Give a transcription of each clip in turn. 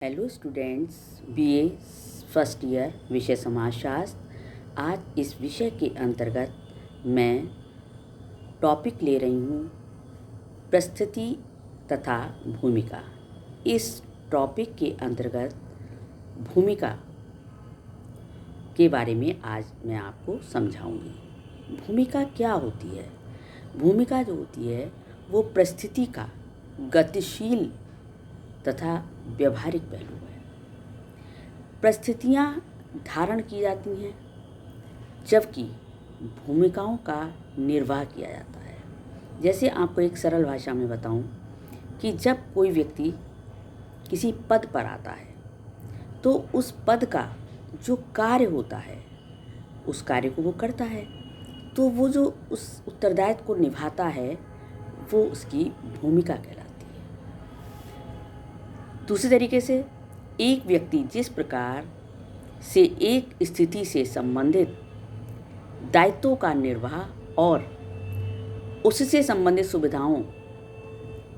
Hello students, BA first year विषय समाजशास्त्र। आज इस विषय के अंतर्गत मैं टॉपिक ले रही हूँ परिस्थिति तथा भूमिका। इस टॉपिक के अंतर्गत भूमिका के बारे में आज मैं आपको समझाऊंगी। भूमिका क्या होती है? भूमिका जो होती है वो परिस्थिति का गतिशील तथा व्यवहारिक पहलू है। परिस्थितियाँ धारण की जाती हैं जबकि भूमिकाओं का निर्वाह किया जाता है। जैसे आपको एक सरल भाषा में बताऊं कि जब कोई व्यक्ति किसी पद पर आता है तो उस पद का जो कार्य होता है उस कार्य को वो करता है, तो वो जो उस उत्तरदायित्व को निभाता है वो उसकी भूमिका कहलाती है। दूसरे तरीके से एक व्यक्ति जिस प्रकार से एक स्थिति से संबंधित दायित्वों का निर्वाह और उससे संबंधित सुविधाओं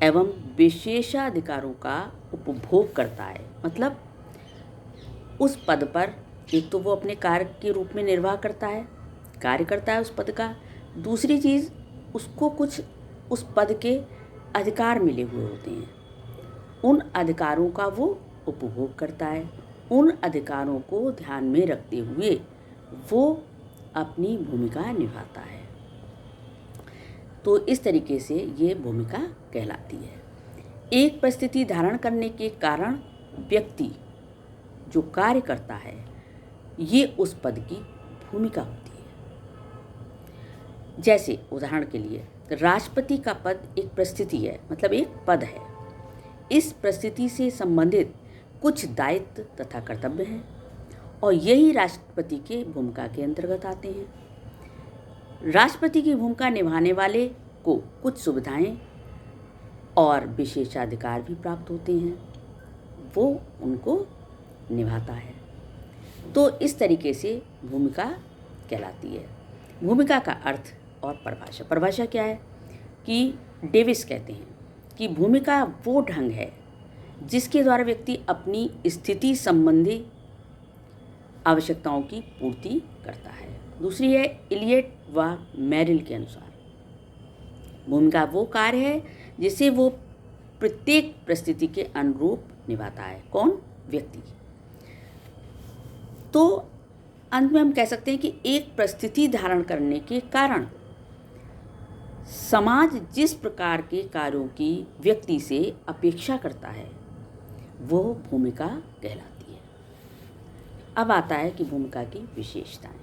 एवं विशेषाधिकारों का उपभोग करता है, मतलब उस पद पर एक तो वो अपने कार्य के रूप में निर्वाह करता है, कार्य करता है उस पद का। दूसरी चीज़, उसको कुछ उस पद के अधिकार मिले हुए होते हैं, उन अधिकारों का वो उपभोग करता है। उन अधिकारों को ध्यान में रखते हुए वो अपनी भूमिका निभाता है। तो इस तरीके से ये भूमिका कहलाती है। एक परिस्थिति धारण करने के कारण व्यक्ति जो कार्य करता है ये उस पद की भूमिका होती है। जैसे उदाहरण के लिए राष्ट्रपति का पद एक परिस्थिति है, मतलब एक पद है। इस परिस्थिति से संबंधित कुछ दायित्व तथा कर्तव्य हैं और यही राष्ट्रपति के भूमिका के अंतर्गत आते हैं। राष्ट्रपति की भूमिका निभाने वाले को कुछ सुविधाएं और विशेषाधिकार भी प्राप्त होते हैं, वो उनको निभाता है। तो इस तरीके से भूमिका कहलाती है। भूमिका का अर्थ और परिभाषा। परिभाषा क्या है कि डेविस कहते हैं कि भूमिका वो ढंग है जिसके द्वारा व्यक्ति अपनी स्थिति संबंधी आवश्यकताओं की पूर्ति करता है। दूसरी है इलियट व मेरिल के अनुसार, भूमिका वो कार्य है जिसे वो प्रत्येक परिस्थिति के अनुरूप निभाता है। कौन? व्यक्ति। तो अंत में हम कह सकते हैं कि एक परिस्थिति धारण करने के कारण समाज जिस प्रकार के कार्यों की व्यक्ति से अपेक्षा करता है वो भूमिका कहलाती है। अब आता है कि भूमिका की विशेषताएं।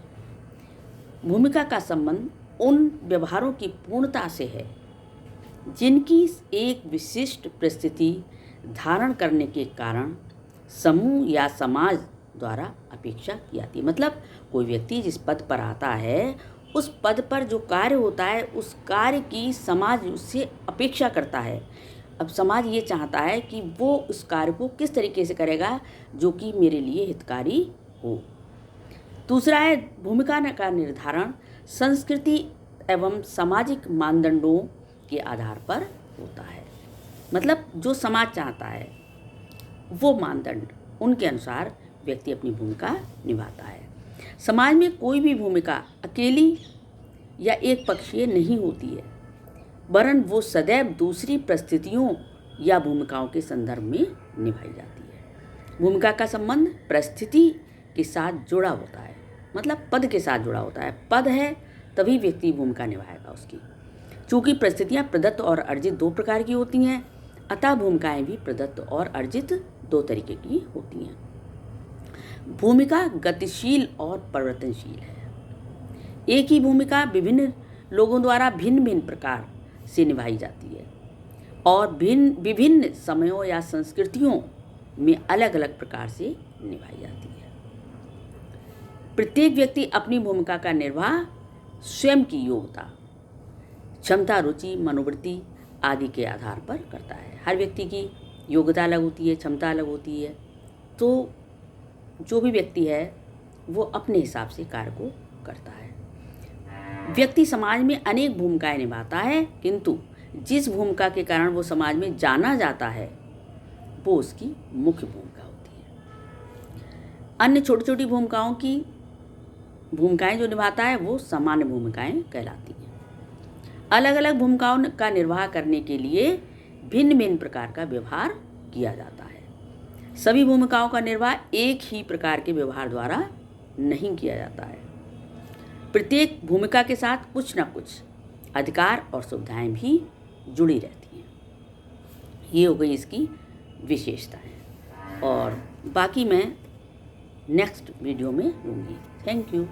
भूमिका का संबंध उन व्यवहारों की पूर्णता से है जिनकी एक विशिष्ट परिस्थिति धारण करने के कारण समूह या समाज द्वारा अपेक्षा की जाती है। मतलब कोई व्यक्ति जिस पद पर आता है उस पद पर जो कार्य होता है उस कार्य की समाज उससे अपेक्षा करता है। अब समाज ये चाहता है कि वो उस कार्य को किस तरीके से करेगा जो कि मेरे लिए हितकारी हो। दूसरा है भूमिका का निर्धारण संस्कृति एवं सामाजिक मानदंडों के आधार पर होता है। मतलब जो समाज चाहता है वो मानदंड, उनके अनुसार व्यक्ति अपनी भूमिका निभाता है। समाज में कोई भी भूमिका अकेली या एक पक्षीय नहीं होती है, वरन वो सदैव दूसरी परिस्थितियों या भूमिकाओं के संदर्भ में निभाई जाती है। भूमिका का संबंध परिस्थिति के साथ जुड़ा होता है, मतलब पद के साथ जुड़ा होता है। पद है तभी व्यक्ति भूमिका निभाएगा उसकी। चूँकि परिस्थितियाँ प्रदत्त और अर्जित दो प्रकार की होती हैं, अतः भूमिकाएं भी प्रदत्त और अर्जित दो तरीके की होती हैं। भूमिका गतिशील और परिवर्तनशील है। एक ही भूमिका विभिन्न लोगों द्वारा भिन्न भिन्न प्रकार से निभाई जाती है और विभिन्न समयों या संस्कृतियों में अलग अलग प्रकार से निभाई जाती है। प्रत्येक व्यक्ति अपनी भूमिका का निर्वाह स्वयं की योग्यता, क्षमता, रुचि, मनोवृत्ति आदि के आधार पर करता है। हर व्यक्ति की योग्यता अलग होती है, क्षमता अलग होती है, तो जो भी व्यक्ति है वो अपने हिसाब से कार्य को करता है। व्यक्ति समाज में अनेक भूमिकाएं निभाता है, किंतु जिस भूमिका के कारण वो समाज में जाना जाता है वो उसकी मुख्य भूमिका होती है। अन्य छोटी छोटी भूमिकाएं जो निभाता है वो सामान्य भूमिकाएं कहलाती हैं। अलग अलग भूमिकाओं का निर्वाह करने के लिए भिन्न भिन्न प्रकार का व्यवहार किया जाता है। सभी भूमिकाओं का निर्वाह एक ही प्रकार के व्यवहार द्वारा नहीं किया जाता है। प्रत्येक भूमिका के साथ कुछ न कुछ अधिकार और सुविधाएं भी जुड़ी रहती हैं। ये हो गई इसकी विशेषताएं, और बाकी मैं नेक्स्ट वीडियो में लूँगी। Thank you.